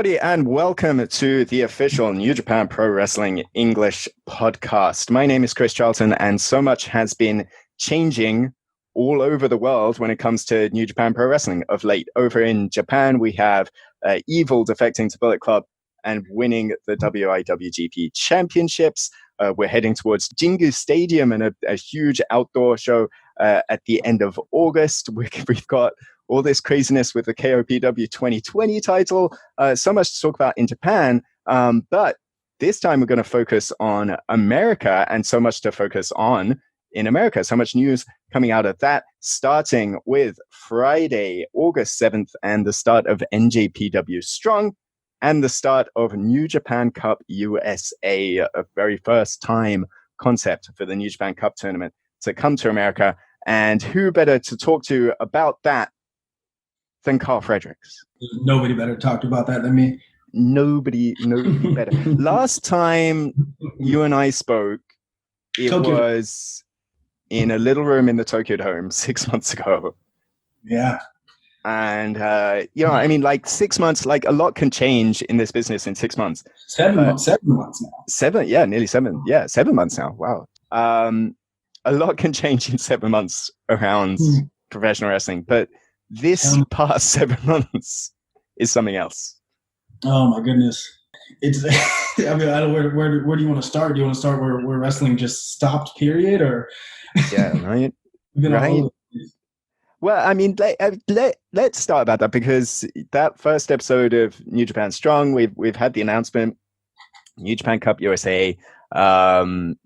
everybody, and welcome to the official New Japan Pro Wrestling English podcast. My name is Chris Charlton, and so much has been changing all over the world when it comes to New Japan Pro Wrestling of late. Over in Japan, we have Evil defecting to Bullet Club and winning the WIWGP Championships. We're heading towards Jingu Stadium and a huge outdoor show at the end of August. We've got all this craziness with the KOPW 2020 title. So much to talk about in Japan. But this time we're going to focus on America, and so much to focus on in America. So much news coming out of that, starting with Friday, August 7th, and the start of NJPW Strong, and the start of New Japan Cup USA, a very first time concept for the New Japan Cup tournament to come to America. And who better to talk to about that than Karl Fredericks? Nobody better talk about that than me. Nobody better. Last time you and I spoke, it was in a little room in the Tokyo Dome 6 months ago. Yeah. And, I mean, like 6 months, like a lot can change in this business in 6 months. 7 months now. Nearly 7. Yeah, 7 months now. Wow. A lot can change in 7 months around professional wrestling, but this past 7 months is something else. Oh my goodness. It's, I mean, I don't know, where do you want to start? Do you want to start where wrestling just stopped, period? Or yeah, right. Right. Well, I mean, let's start about that, because that first episode of New Japan Strong, we've had the announcement, New Japan Cup USA, and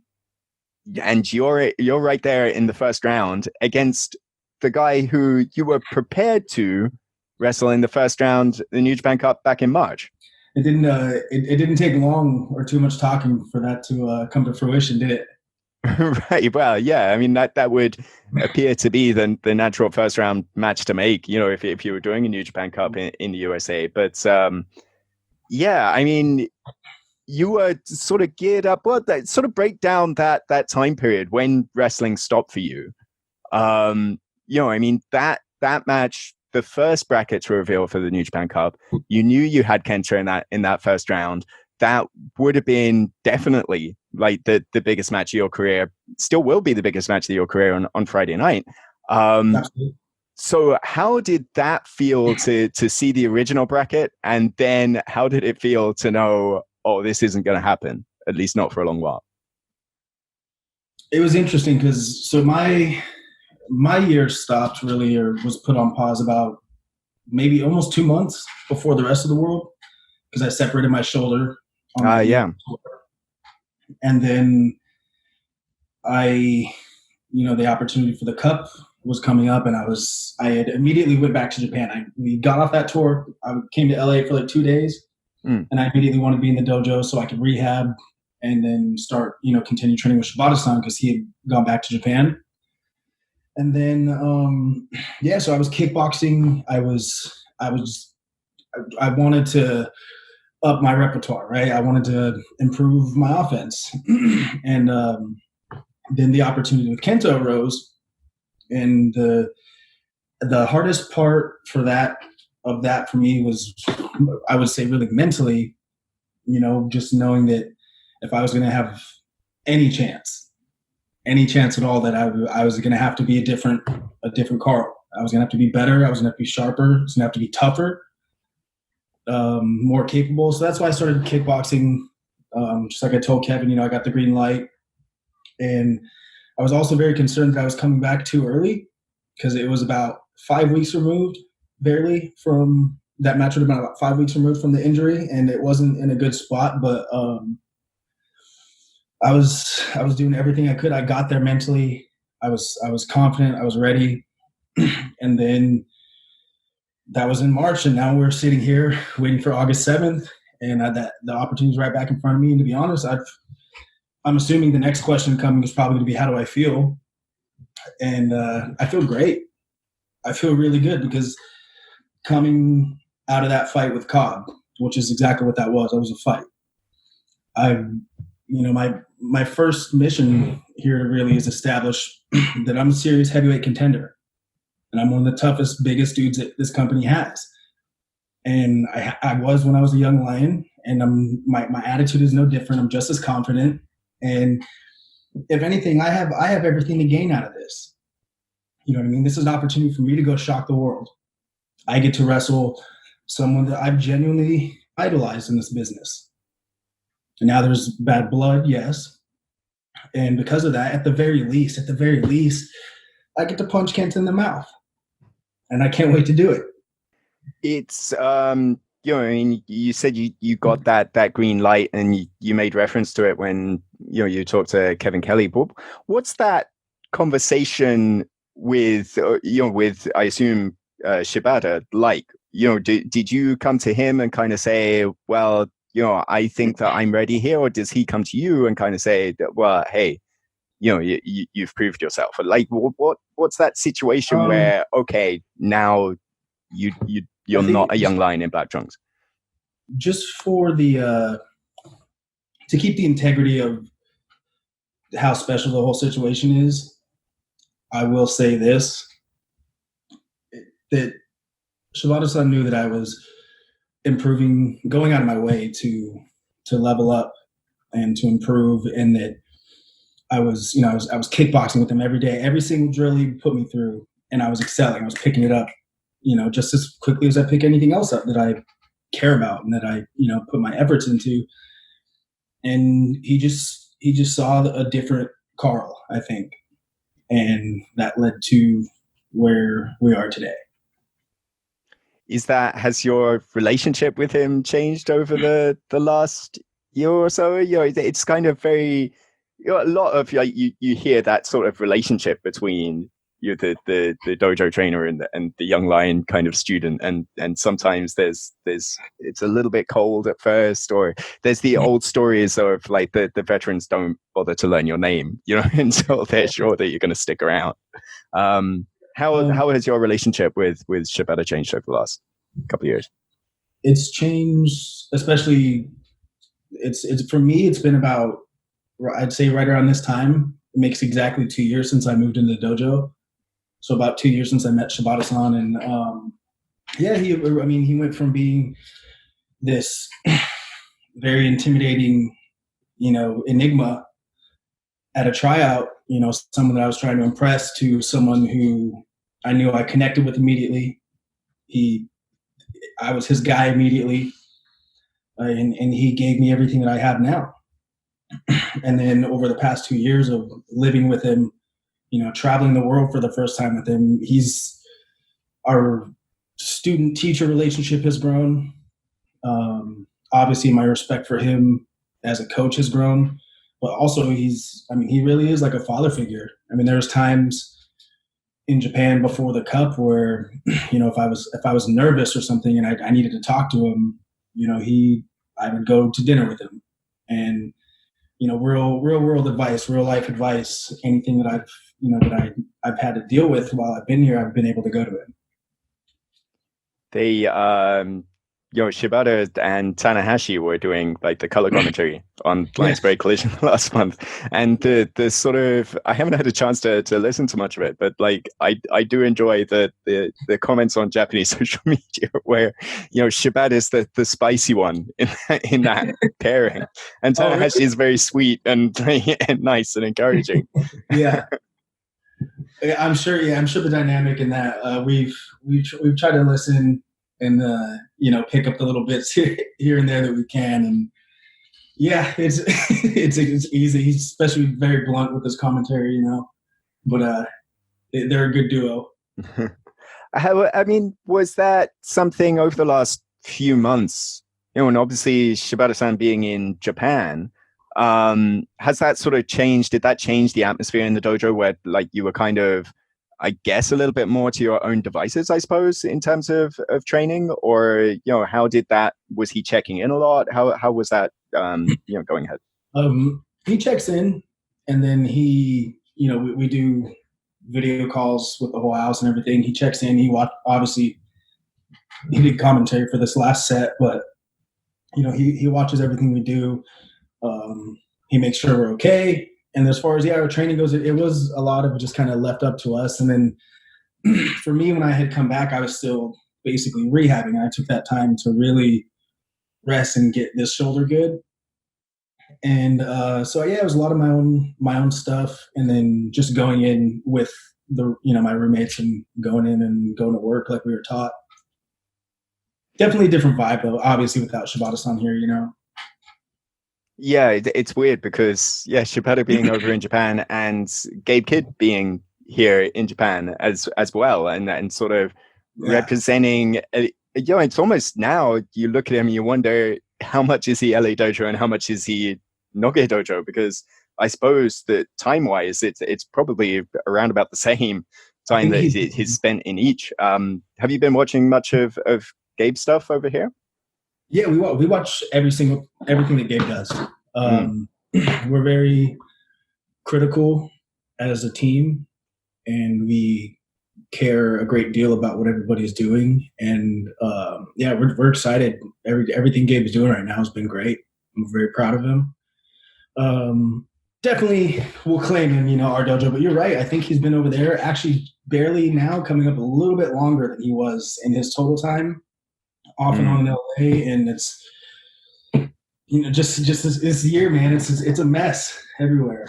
you're right there in the first round against the guy who you were prepared to wrestle in the first round, the New Japan Cup back in March. It didn't. It didn't take long or too much talking for that to come to fruition, did it? Right. Well, yeah. I mean, that would appear to be the natural first round match to make, you know, if you were doing a New Japan Cup in the USA. But yeah, I mean, you were sort of geared up. Well, that sort of break down that time period when wrestling stopped for you. I mean, that match, the first brackets were revealed for the New Japan Cup. You knew you had KENTA in that first round. That would have been definitely like the biggest match of your career. Still will be the biggest match of your career on Friday night. So how did that feel to see the original bracket? And then how did it feel to know, oh, this isn't going to happen, at least not for a long while? It was interesting because my year stopped really, or was put on pause about maybe almost 2 months before the rest of the world, because I separated my shoulder. Yeah. And then the opportunity for the Cup was coming up, and I had immediately went back to Japan. We got off that tour. I came to LA for like 2 days, and I immediately wanted to be in the dojo so I could rehab and then start, continue training with Shibata-san, because he had gone back to Japan. And then, so I was kickboxing. I wanted to up my repertoire, right? I wanted to improve my offense. And then the opportunity with KENTA arose. And the hardest part for that for me was, I would say, really mentally, just knowing that if I was going to have any chance at all, that I was going to have to be a different Karl. I was going to have to be better. I was going to have to be sharper. I was going to have to be tougher, more capable. So that's why I started kickboxing. Just like I told Kevin, I got the green light. And I was also very concerned that I was coming back too early, because it was about 5 weeks removed, barely, from that match. Would have been about 5 weeks removed from the injury, and it wasn't in a good spot. But I was doing everything I could. I got there mentally. I was confident. I was ready. And then that was in March, and now we're sitting here waiting for August 7th, and the opportunity's right back in front of me. And to be honest, I'm assuming the next question coming is probably going to be, how do I feel? And I feel great. I feel really good, because coming out of that fight with Cobb, which is exactly what that was, it was a fight. My first mission here really is establish that I'm a serious heavyweight contender, and I'm one of the toughest, biggest dudes that this company has. And I was when I was a young lion, and my attitude is no different. I'm just as confident. And if anything, I have everything to gain out of this. You know what I mean? This is an opportunity for me to go shock the world. I get to wrestle someone that I've genuinely idolized in this business. And now there's bad blood, yes. And because of that, at the very least, I get to punch Kent in the mouth. And I can't wait to do it. It's you know, I mean, you said you got that green light, and you made reference to it when you talked to Kevin Kelly. What's that conversation with with, I assume, Shibata like? Did you come to him and kind of say, well, I think that I'm ready here, or does he come to you and kind of say that, well, hey, you've proved yourself? Like, what's that situation where, okay, now you're not a young lion in black trunks? Just for the to keep the integrity of how special the whole situation is, I will say this: that Shibata-san knew that I was improving, going out of my way to level up and to improve, and that I was kickboxing with him every day, every single drill he put me through, and I was excelling. I was picking it up, just as quickly as I pick anything else up that I care about and that I, put my efforts into. And he just saw a different Karl, I think. And that led to where we are today. Has your relationship with him changed over the last year or so? It's kind of very, a lot of you hear that sort of relationship between the dojo trainer and the young lion kind of student, and sometimes there's it's a little bit cold at first, or there's the old stories of like the veterans don't bother to learn your name, until they're sure that you're going to stick around. How has your relationship with Shibata changed over the last couple of years? It's changed, especially it's for me. It's been about, I'd say, right around this time. It makes exactly 2 years since I moved into the dojo. So about 2 years since I met Shibata-san, and he went from being this very intimidating, enigma at a tryout, someone that I was trying to impress, to someone who I knew I connected with immediately. I was his guy immediately, and he gave me everything that I have now. And then over the past 2 years of living with him, traveling the world for the first time with him, our student-teacher relationship has grown. Obviously, my respect for him as a coach has grown, but also he really is like a father figure. I mean, there's times in Japan before the Cup where, if I was nervous or something and I needed to talk to him, I would go to dinner with him, and real world advice, real life advice, anything that I've had to deal with while I've been here, I've been able to go to him. Shibata and Tanahashi were doing like the color commentary on Lions Break Collision last month, and the sort of, I haven't had a chance to listen to much of it, but like I do enjoy the comments on Japanese social media where Shibata is the spicy one in that pairing, and Tanahashi is very sweet and nice and encouraging. Yeah. I'm sure the dynamic in that we've tried to listen and pick up the little bits here and there that we can, and yeah, it's easy. He's especially very blunt with his commentary, but they're a good duo. Was that something over the last few months, and obviously Shibata-san being in Japan, has that sort of changed? Did that change the atmosphere in the dojo where like you were kind of, I guess, a little bit more to your own devices, I suppose, in terms of training? Or, how did that, was he checking in a lot? How was that, going ahead? He checks in, and then we do video calls with the whole house and everything. He checks in, obviously he did commentary for this last set, but he watches everything we do. He makes sure we're okay. And as far as our training goes, it was a lot of it just kind of left up to us. And then for me, when I had come back, I was still basically rehabbing, and I took that time to really rest and get this shoulder good. And so yeah, it was a lot of my own stuff, and then just going in with my roommates and going in and going to work like we were taught. Definitely a different vibe though, obviously without Shibata-san here, Yeah, it's weird because Shibata being over in Japan and Gabe Kidd being here in Japan as well, and sort of representing. It's almost now you look at him, and you wonder how much is he LA Dojo and how much is he Noge Dojo, because I suppose that time-wise, it's probably around about the same time that he's spent in each. Have you been watching much of Gabe's stuff over here? Yeah, we watch everything that Gabe does. We're very critical as a team, and we care a great deal about what everybody's doing. And we're excited. Everything Gabe is doing right now has been great. I'm very proud of him. Definitely we'll claim him, our dojo, but you're right. I think he's been over there actually barely now, coming up a little bit longer than he was in his total time off and on in LA. And it's, just this year, man, it's a mess everywhere.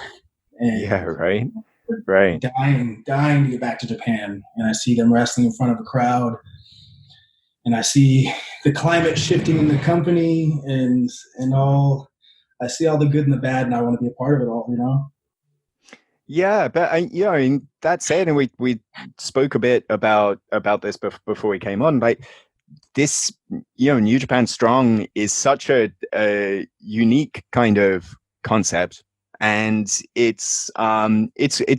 And yeah, right. Dying to get back to Japan. And I see them wrestling in front of a crowd, and I see the climate shifting in the company and all. I see all the good and the bad, and I want to be a part of it all, Yeah, but I mean, that said, and we spoke a bit about this before we came on. Like this, New Japan Strong is such a unique kind of concept, and it's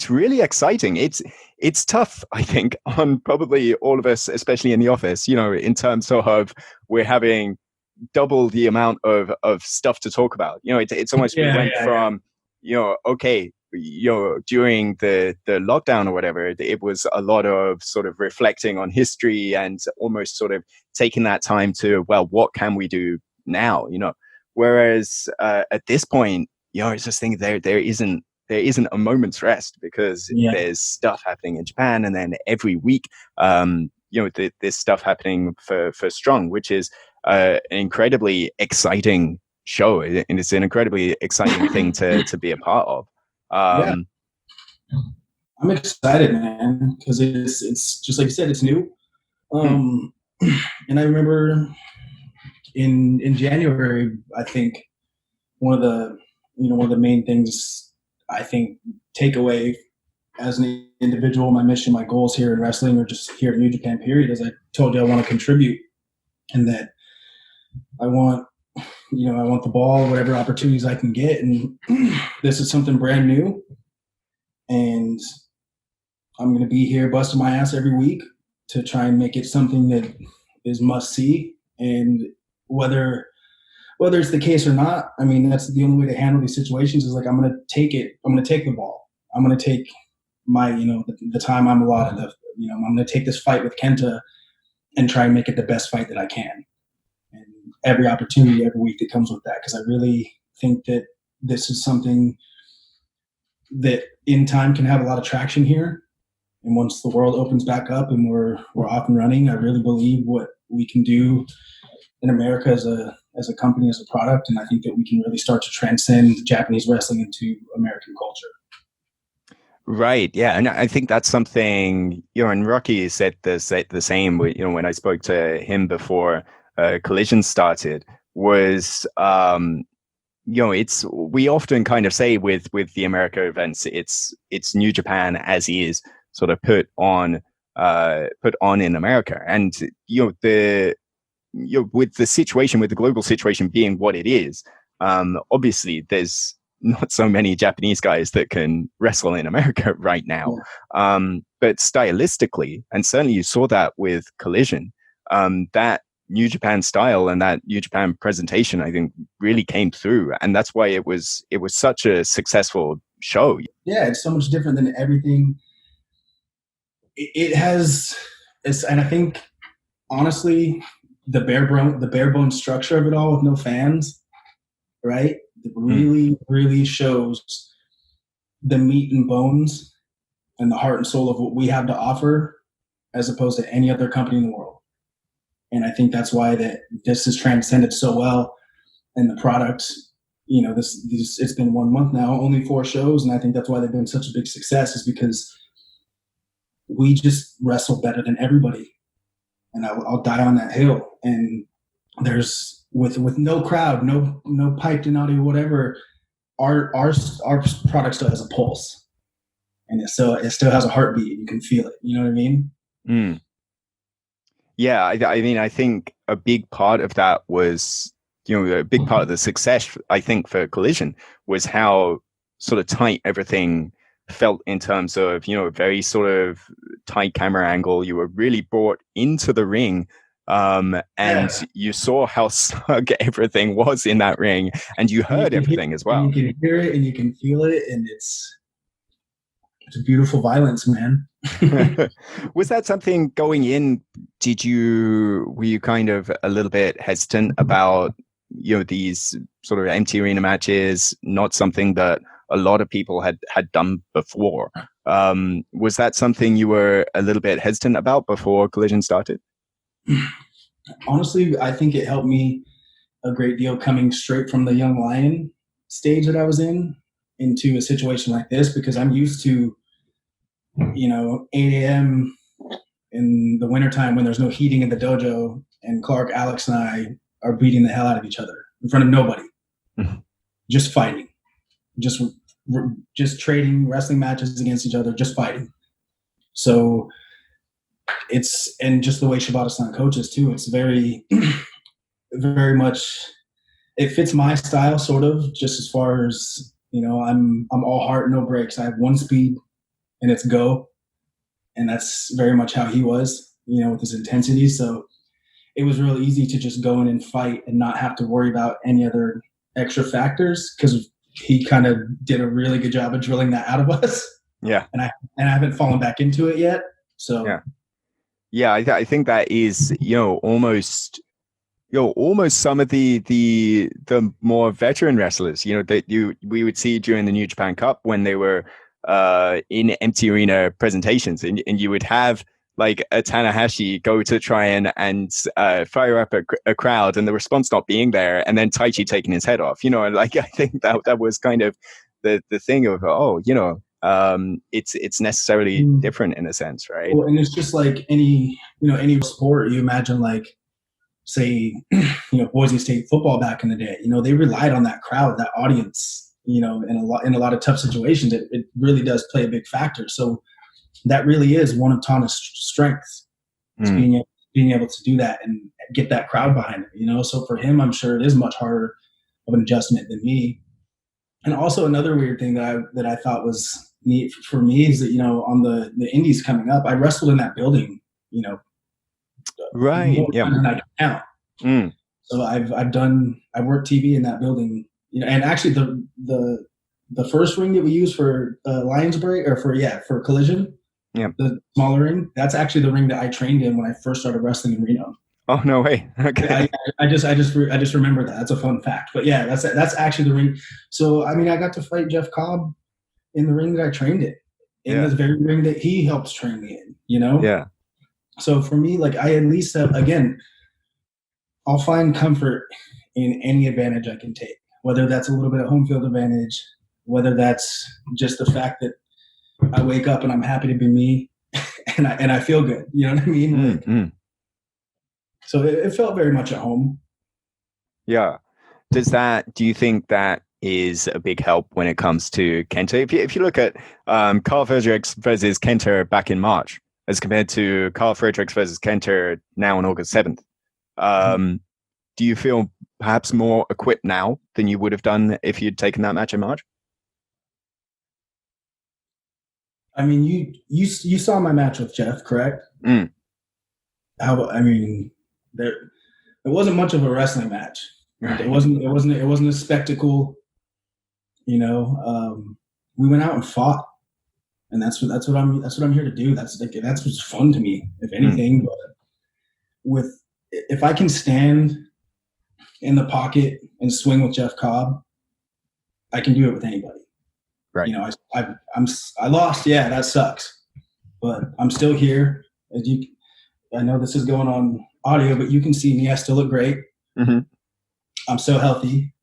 really exciting. It's tough, I think, on probably all of us, especially in the office. In terms of we're having double the amount of stuff to talk about. It's almost we went from okay, during the lockdown or whatever, it was a lot of sort of reflecting on history and almost sort of taking that time to, well, what can we do now? Whereas at this point, it's just thinking there isn't a moment's rest, because there's stuff happening in Japan, and then every week there's stuff happening for Strong, which is an incredibly exciting show, and it's an incredibly exciting thing to be a part of. I'm excited, man, because it's just like you said, it's new. And I remember in January, I think one of the main things I think take away as an individual, my mission, my goals here in wrestling, or just here in New Japan period, as I told you, I want to contribute, and that I want the ball, whatever opportunities I can get. And this is something brand new, and I'm going to be here busting my ass every week to try and make it something that is must see. And whether it's the case or not, I mean, that's the only way to handle these situations, is like, I'm going to take it. I'm going to take the ball. I'm going to take my, the time I'm allotted. I'm going to take this fight with Kenta and try and make it the best fight that I can. And every opportunity, every week that comes with that, because I really think that this is something that in time can have a lot of traction here. And once the world opens back up and we're off and running, I really believe what we can do in America as a company, as a product, and I think that we can really start to transcend Japanese wrestling into American culture. Right. Yeah. And I think that's something, and Rocky said the same, when I spoke to him before Collision started, was, we often kind of say with the America events, it's New Japan as is sort of put on in America. And, with the situation, with the global situation being what it is, obviously there's not so many Japanese guys that can wrestle in America right now. But stylistically, and certainly you saw that with Collision, that New Japan style and that New Japan presentation, I think, really came through. And that's why it was such a successful show. Yeah, it's so much different than everything. It has, and I think, honestly, the bare bones structure of it all with no fans, right? It really, really shows the meat and bones and the heart and soul of what we have to offer, as opposed to any other company in the world. And I think that's why that this has transcended so well. And the product, it's been 1 month now, only 4 shows. And I think that's why they've been such a big success, is because we just wrestle better than everybody. And I'll die on that hill. And there's with no crowd, no piped in audio, whatever, our product still has a pulse, and it still has a heartbeat. You can feel it. You know what I mean? Mm. Yeah, I mean, I think a big part of that was, a big part of the success, I think, for Collision was how sort of tight everything felt in terms of, very sort of tight camera angle. You were really brought into the ring, and you saw how snug everything was in that ring, and you heard everything as well. You can hear it and you can feel it, and it's a beautiful violence, man. Was that something going in? Were you kind of a little bit hesitant about, these sort of empty arena matches, not something that a lot of people had done before? Was that something you were a little bit hesitant about before Collision started? Honestly, I think it helped me a great deal coming straight from the Young Lion stage that I was in into a situation like this, because I'm used to, 8 a.m. in the wintertime when there's no heating in the dojo, and Clark, Alex, and I are beating the hell out of each other in front of nobody, just fighting, just trading wrestling matches against each other, just fighting. So and just the way Shibata-san coaches too, it's very, very much, it fits my style, sort of, just as far as, I'm all heart, no brakes. I have one speed, and it's go. And that's very much how he was, with his intensity. So it was real easy to just go in and fight and not have to worry about any other extra factors, because he kind of did a really good job of drilling that out of us. Yeah. And I haven't fallen back into it yet. So yeah, I think that is, almost some of the more veteran wrestlers, that we would see during the New Japan Cup when they were in empty arena presentations, and you would have like a Tanahashi go to try and fire up a crowd, and the response not being there, and then Taichi taking his head off, and like, I think that was kind of the thing of, it's necessarily different in a sense, right? Well, and it's just like any sport. You imagine, like, say, Boise State football back in the day, they relied on that crowd, that audience, in a lot of tough situations. It really does play a big factor. So that really is one of Tana's strengths, is being able to do that and get that crowd behind him, So for him, I'm sure it is much harder of an adjustment than me. And also another weird thing that I thought was neat for me is that, on the indies coming up, I wrestled in that building, right. Yeah. Than I can count. So I worked TV in that building, and actually the first ring that we used for Lions Break, or for Collision, the smaller ring, that's actually the ring that I trained in when I first started wrestling in Reno. Oh, no way. Okay. I just remember that. That's a fun fact. But yeah, that's actually the ring. So I mean, I got to fight Jeff Cobb in the ring that I trained in this very ring that he helps train me in. Yeah. So for me, like, I at least have, again, I'll find comfort in any advantage I can take, whether that's a little bit of home field advantage, whether that's just the fact that I wake up and I'm happy to be me, and I feel good. You know what I mean? Like, so it felt very much at home. Yeah. Do you think that is a big help when it comes to Kenta? If you look at Karl Fredericks versus Kenta back in March, as compared to Karl Fredericks versus Kenta now on August 7th, do you feel perhaps more equipped now than you would have done if you'd taken that match in March? I mean, you saw my match with Jeff, correct? It wasn't much of a wrestling match. Right. It wasn't a spectacle. We went out and fought, and that's what I'm here to do. That's what's fun to me, if anything. But if I can stand in the pocket and swing with Jeff Cobb, I can do it with anybody. Right. I lost. Yeah, that sucks. But I'm still here. I know this is going on audio, but you can see me. I still look great. Mm-hmm. I'm so healthy.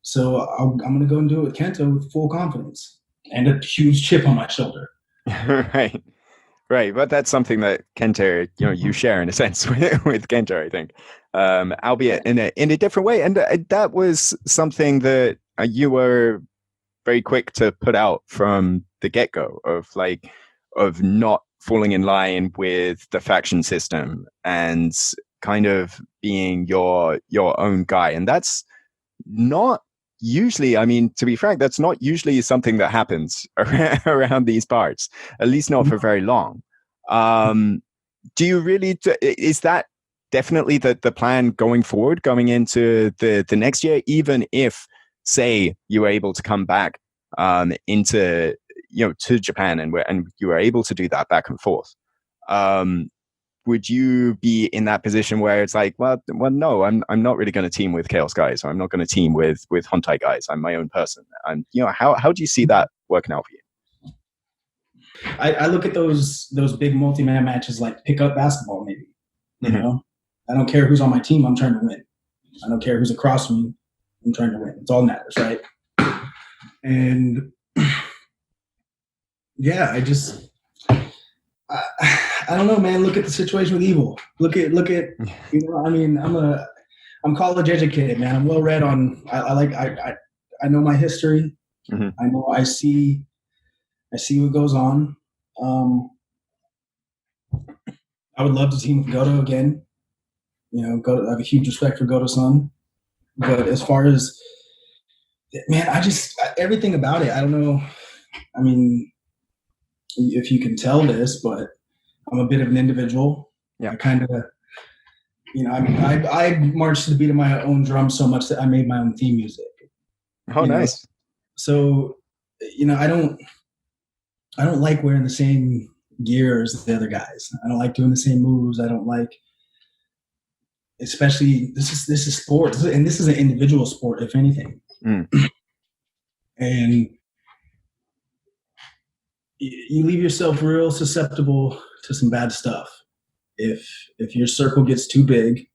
So I'm going to go and do it with Kenta with full confidence and a huge chip on my shoulder. Right. Right, but that's something that Kenta, you share in a sense with Kenta, I think, albeit in a different way. And that was something that you were very quick to put out from the get-go of not falling in line with the faction system and kind of being your own guy. And that's not usually, I mean, to be frank, that's not usually something that happens around these parts, at least not for very long. Do you really, is that definitely the plan going forward, going into the next year, even if, say, you were able to come back into, to Japan and you were able to do that back and forth? Would you be in that position where it's like, well, no, I'm not really going to team with Chaos guys, or I'm not going to team with Hontai guys. I'm my own person. And how do you see that working out for you? I look at those big multi-man matches like pickup basketball, maybe. Mm-hmm. I don't care who's on my team. I'm trying to win. I don't care who's across from me. I'm trying to win. It's all that matters, right? And yeah, I don't know, man. Look at the situation with Evil. Look at I mean, I'm college educated, man. I'm well read on. I know my history. Mm-hmm. I know I see what goes on. I would love to team with Goto again. Goto, I have a huge respect for Goto-san. But as far as, man, everything about it, I don't know. I mean, if you can tell this, but I'm a bit of an individual. Yeah. I kind of, I marched to the beat of my own drum so much that I made my own theme music. Oh, nice. So, I don't like wearing the same gear as the other guys. I don't like doing the same moves. I don't like, especially this is sport, and this is an individual sport, if anything. Mm. And you leave yourself real susceptible to some bad stuff if your circle gets too big.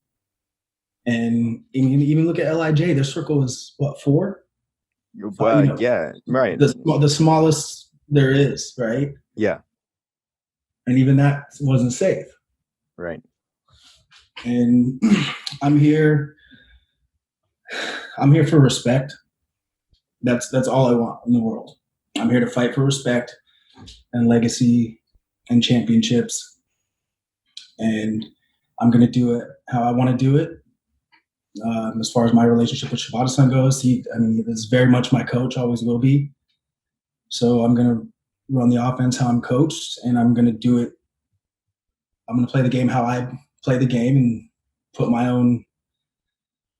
And even look at LIJ, their circle is what, 4? Well, yeah, right. The smallest there is, right? Yeah. And even that wasn't safe. Right. And I'm here for respect. That's all I want in the world. I'm here to fight for respect and legacy and championships. And I'm going to do it how I want to do it. As far as my relationship with Shibata-san goes, he is very much my coach, always will be. So I'm going to run the offense how I'm coached, and I'm going to do it. I'm going to play the game how I play the game and put my own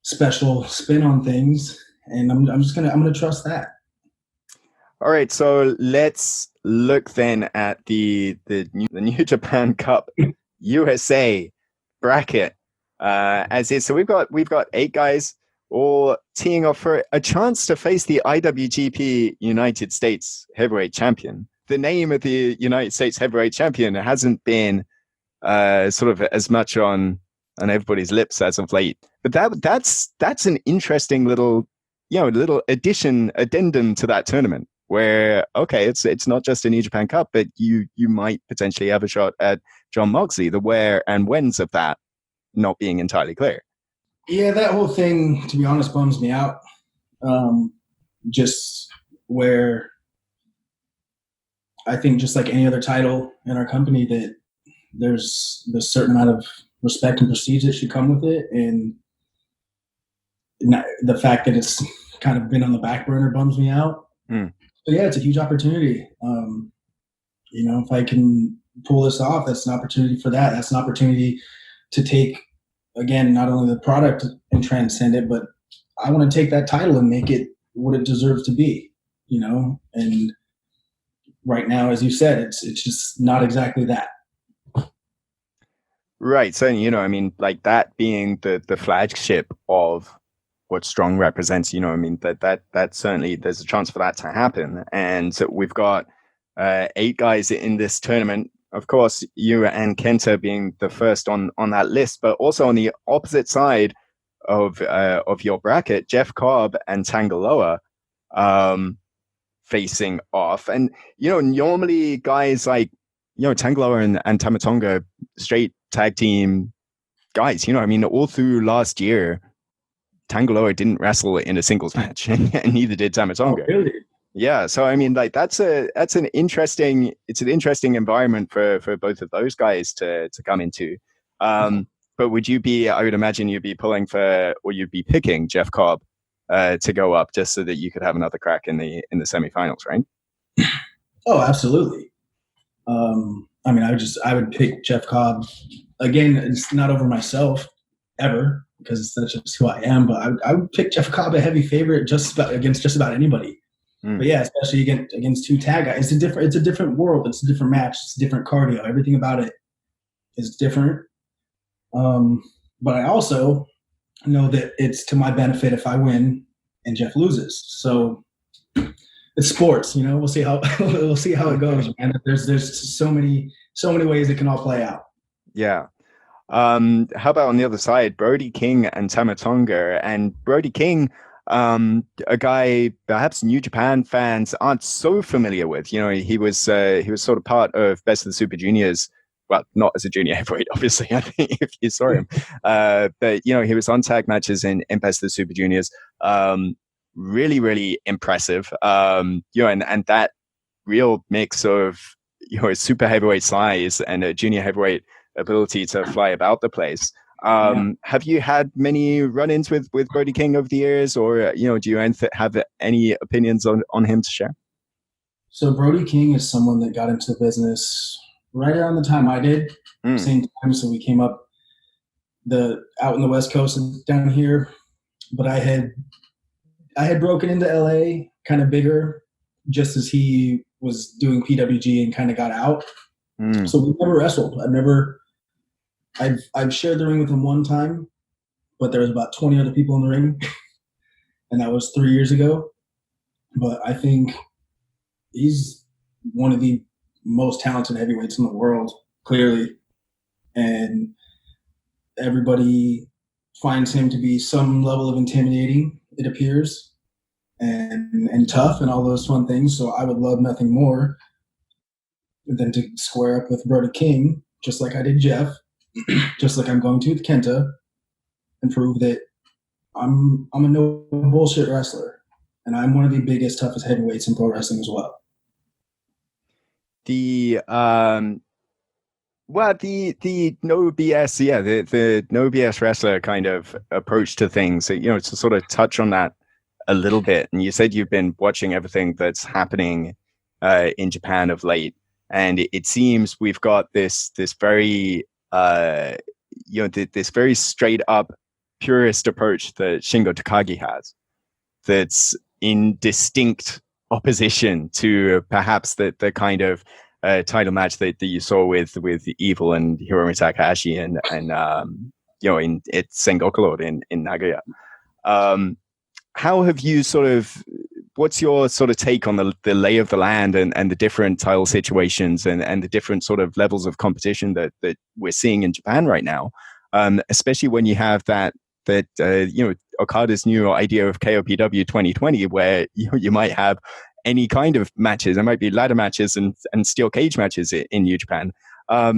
special spin on things. And I'm going to trust that. All right, so let's look then at the New Japan Cup USA bracket as is. So we've got 8 guys all teeing off for a chance to face the IWGP United States Heavyweight Champion. The name of the United States Heavyweight Champion hasn't been sort of as much on everybody's lips as of late, but that's an interesting little addendum to that tournament, where it's not just a New Japan Cup, but you might potentially have a shot at Jon Moxley. The where and whens of that not being entirely clear. Yeah, that whole thing, to be honest, bums me out. Just where I think, just like any other title in our company, that there's a certain amount of respect and prestige that should come with it, and the fact that it's kind of been on the back burner bums me out. Mm. But yeah, it's a huge opportunity. If I can pull this off, that's an opportunity for that. That's an opportunity to take, again, not only the product and transcend it, but I want to take that title and make it what it deserves to be, and right now, as you said, it's just not exactly that. Right. So, like that being the flagship of what Strong represents, that certainly there's a chance for that to happen. And so we've got 8 guys in this tournament. of course, you and Kenta being the first on that list, but also on the opposite side of your bracket, Jeff Cobb and Tangaloa facing off. And normally guys like Tangaloa and Tamatonga, straight tag team guys. I mean, all through last year, Tangaloa didn't wrestle in a singles match, and neither did Tamatonga. Oh, really? Yeah, so I mean, like it's an interesting environment for both of those guys to come into. But would you be? I would imagine you'd be pulling for, or you'd be picking Jeff Cobb to go up just so that you could have another crack in the semifinals, right? Oh, absolutely. I mean, I would pick Jeff Cobb again. It's not over myself ever, because that's just who I am. But I would pick Jeff Cobb a heavy favorite against just about anybody. But yeah, especially against two tag guys. It's a different world. It's a different match. It's a different cardio. Everything about it is different. But I also know that it's to my benefit if I win and Jeff loses. So it's sports, we'll see how it goes, man. There's so many ways it can all play out. Yeah. How about on the other side, Brody King and Tamatonga? And Brody King, a guy perhaps New Japan fans aren't so familiar with. He was sort of part of Best of the Super Juniors. Well, not as a junior heavyweight, obviously, I think, if you saw him. But he was on tag matches in Best of the Super Juniors. Really, really impressive. And that real mix of a super heavyweight size and a junior heavyweight ability to fly about the place. Have you had many run-ins with Brody King over the years, or do you have any opinions on him to share? So Brody King is someone that got into the business right around the time I did, same time. So we came up out in the West Coast and down here, but I had broken into LA kind of bigger, just as he was doing PWG and kind of got out. So we never wrestled. I've shared the ring with him one time, but there was about 20 other people in the ring, and that was 3 years ago. But I think he's one of the most talented heavyweights in the world, clearly. And everybody finds him to be some level of intimidating, it appears, and tough and all those fun things. So I would love nothing more than to square up with Brody King, just like I did Jeff, just like I'm going to with Kenta, and prove that I'm a no bullshit wrestler, and I'm one of the biggest, toughest heavyweights in pro wrestling as well. The no BS, the no BS wrestler kind of approach to things. To sort of touch on that a little bit. And you said you've been watching everything that's happening in Japan of late, and it seems we've got this very this very straight up purist approach that Shingo Takagi has, that's in distinct opposition to perhaps the kind of title match that you saw with Evil and Hiromu Takahashi and in Sengoku Lord in Nagoya. How have you what's your sort of take on the lay of the land and the different title situations and the different sort of levels of competition that we're seeing in Japan right now, especially when you have that Okada's new idea of KOPW 2020, where you might have any kind of matches. There might be ladder matches and steel cage matches in New Japan. How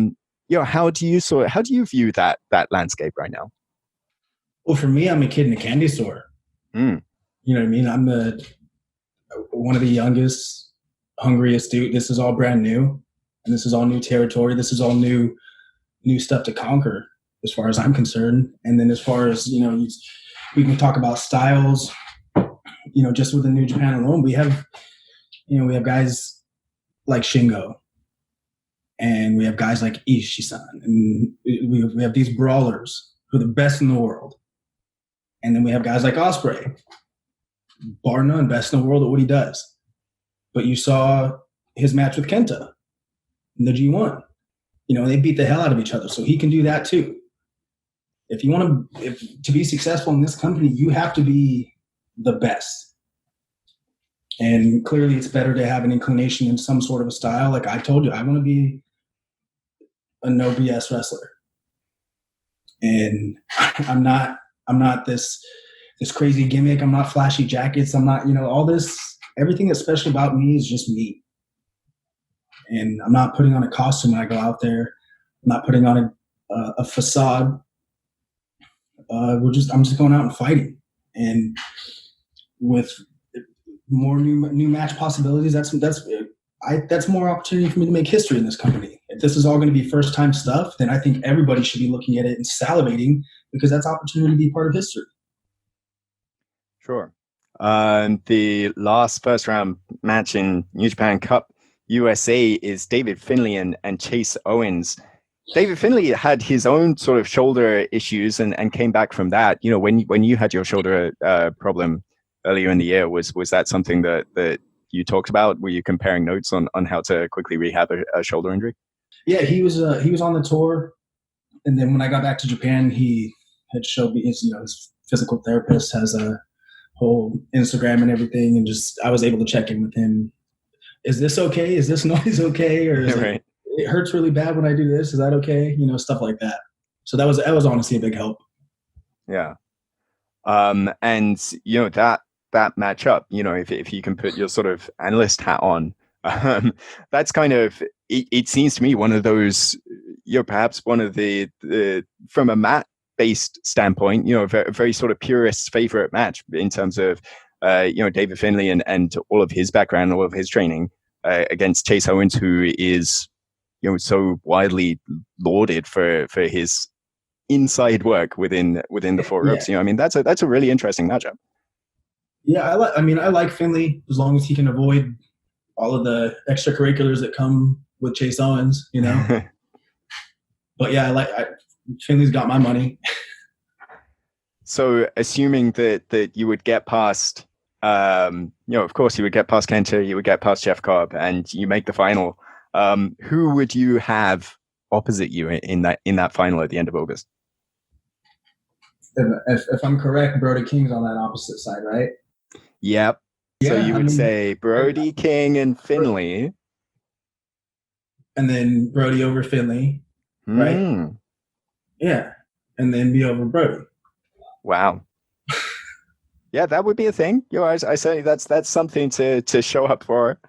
do you view that landscape right now? Well, for me, I'm a kid in a candy store. You know what I mean? I'm one of the youngest, hungriest dude. This is all brand new, and this is all new territory. This is all new stuff to conquer, as far as I'm concerned. And then as far as we can talk about styles. Just within New Japan alone, we have guys like Shingo, and we have guys like Ishii-san, and we have these brawlers who are the best in the world. And then we have guys like Ospreay, bar none, best in the world at what he does. But you saw his match with Kenta in the G1. They beat the hell out of each other, so he can do that too. If you want to be successful in this company, you have to be the best. And clearly it's better to have an inclination in some sort of a style. Like I told you, I want to be a no BS wrestler. And I'm not this crazy gimmick. I'm not flashy jackets. I'm not, all this, everything that's special about me is just me. And I'm not putting on a costume when I go out there. I'm not putting on a facade. I'm just going out and fighting. And with more new match possibilities, that's more opportunity for me to make history in this company. If this is all going to be first time stuff, then I think everybody should be looking at it and salivating, because that's opportunity to be part of history. Sure. The last first round match in New Japan Cup USA is David Finlay and Chase Owens. David Finlay had his own sort of shoulder issues and came back from that. When you had your shoulder problem earlier in the year, was that something that you talked about? Were you comparing notes on how to quickly rehab a shoulder injury? Yeah, he was on the tour, and then when I got back to Japan, he had showed me his physical therapist has a whole Instagram and everything, and I was able to check in with him. Is this okay? Is this noise okay? Or is right. it hurts really bad when I do this? Is that okay? Stuff like that. So that was honestly a big help. Yeah. And that matchup, if you can put your sort of analyst hat on, that's kind of, it seems to me one of those, perhaps one of the from a mat-based standpoint, very, very sort of purist favorite match in terms of, David Finlay and all of his background, all of his training against Chase Owens, who is, so widely lauded for his inside work within the four ropes. That's a really interesting matchup. Yeah, I like Finlay as long as he can avoid all of the extracurriculars that come with Chase Owens, But yeah, Finlay's got my money. So assuming that you would get past, of course you would get past Kenta, you would get past Jeff Cobb, and you make the final. Who would you have opposite you in that final at the end of August? If I'm correct, Brody King's on that opposite side, right? Yep. Yeah, so you would say Brody King and Finlay. And then Brody over Finlay, right? Yeah. And then me over Brody. Wow. Yeah, that would be a thing. I say that's something to show up for.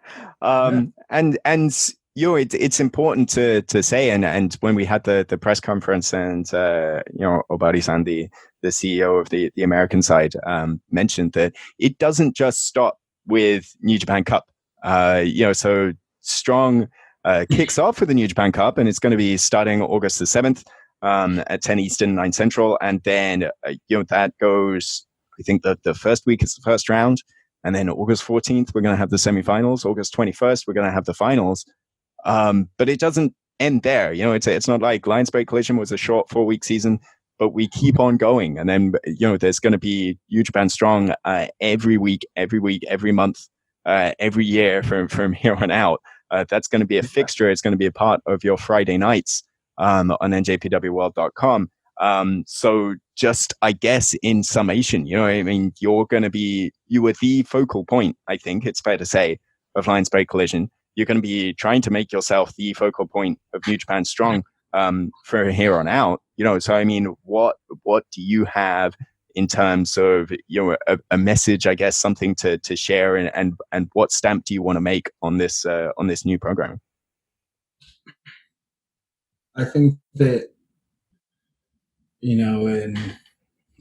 And it's important to say, and when we had the press conference, and Obari-san, the CEO of the American side, mentioned that it doesn't just stop with New Japan Cup. So Strong kicks off with the New Japan Cup, and it's going to be starting August the 7th at 10 Eastern, 9 Central, and then that goes. I think that the first week is the first round, and then August 14th we're going to have the semifinals. August 21st we're going to have the finals. But it doesn't end there. It's not like Lions Break Collision was a short 4-week season, but we keep on going. And then, there's going to be New Japan Strong every week, every month, every year from here on out. That's going to be a fixture. It's going to be a part of your Friday nights on NJPWWorld.com. So just, I guess, in summation, you were the focal point, I think it's fair to say, of Lions Break Collision. You're going to be trying to make yourself the focal point of New Japan Strong for here on out. So what do you have in terms of a message, I guess, something to share, and what stamp do you want to make on this new program? I think that in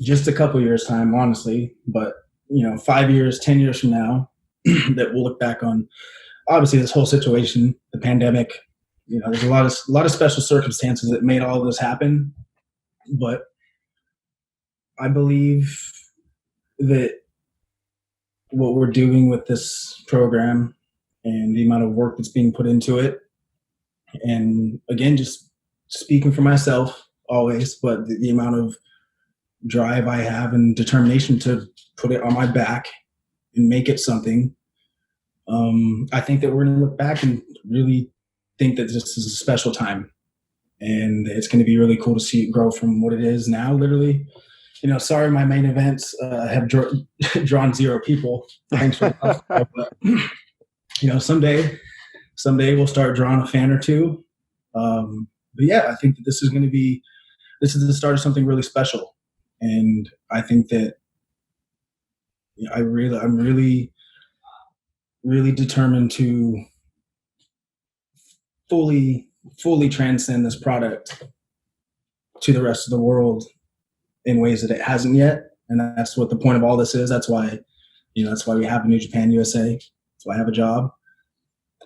just a couple years' time, honestly, but 5 years, 10 years from now, that we'll look back on. Obviously, this whole situation, the pandemic, there's a lot of special circumstances that made all of this happen. But I believe that what we're doing with this program and the amount of work that's being put into it, and again, just speaking for myself always, but the amount of drive I have and determination to put it on my back and make it something. I think that we're going to look back and really think that this is a special time, and it's going to be really cool to see it grow from what it is now. Literally, sorry, my main events have drawn 0 people. Thanks for that. But someday we'll start drawing a fan or two. yeah, I think that this is the start of something really special, and I think that I'm really determined to fully transcend this product to the rest of the world in ways that it hasn't yet. And that's what the point of all this is. That's why, that's why we have a New Japan USA. That's why I have a job.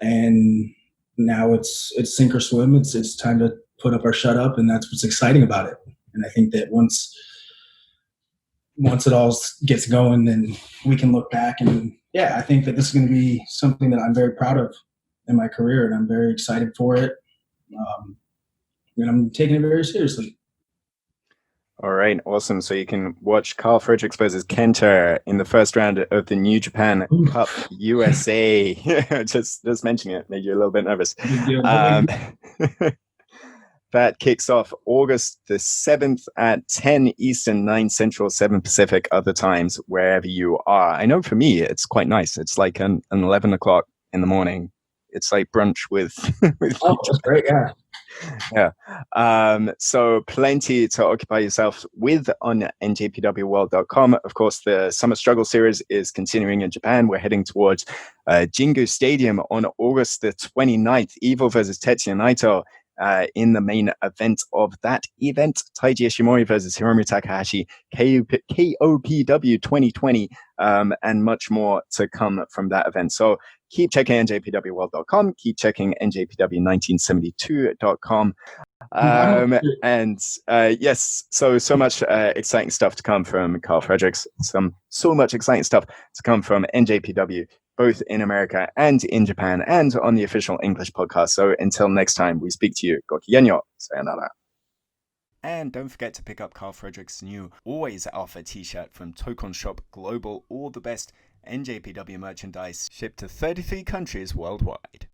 And now it's sink or swim. It's time to put up or shut up, and that's what's exciting about it. And I think that once it all gets going, then we can look back, and I think that this is going to be something that I'm very proud of in my career, and I'm very excited for it. And I'm taking it very seriously. All right, awesome. So you can watch Karl Fredericks versus KENTA in the first round of the New Japan Cup USA. just mentioning it made you a little bit nervous. That kicks off August the 7th at 10 Eastern, 9 Central, 7 Pacific, other times, wherever you are. I know for me, it's quite nice. It's like an 11 o'clock in the morning. It's like brunch with oh, that's great, yeah. Yeah. So plenty to occupy yourself with on NJPWWorld.com. Of course, the Summer Struggle Series is continuing in Japan. We're heading towards Jingu Stadium on August the 29th. Evil versus Tetsuya Naito in the main event of that event. Taiji Ishimori versus Hiromu Takahashi, KOPW 2020, and much more to come from that event. So keep checking NJPWWorld.com. Keep checking NJPW1972.com. And yes, so much exciting stuff to come from Karl Fredericks. So much exciting stuff to come from NJPW, both in America and in Japan, and on the official English podcast. So until next time we speak to you, gokigenyo, sayonara. And don't forget to pick up Karl Fredericks' new Always Alpha t-shirt from Tokon Shop Global. All the best NJPW merchandise shipped to 33 countries worldwide.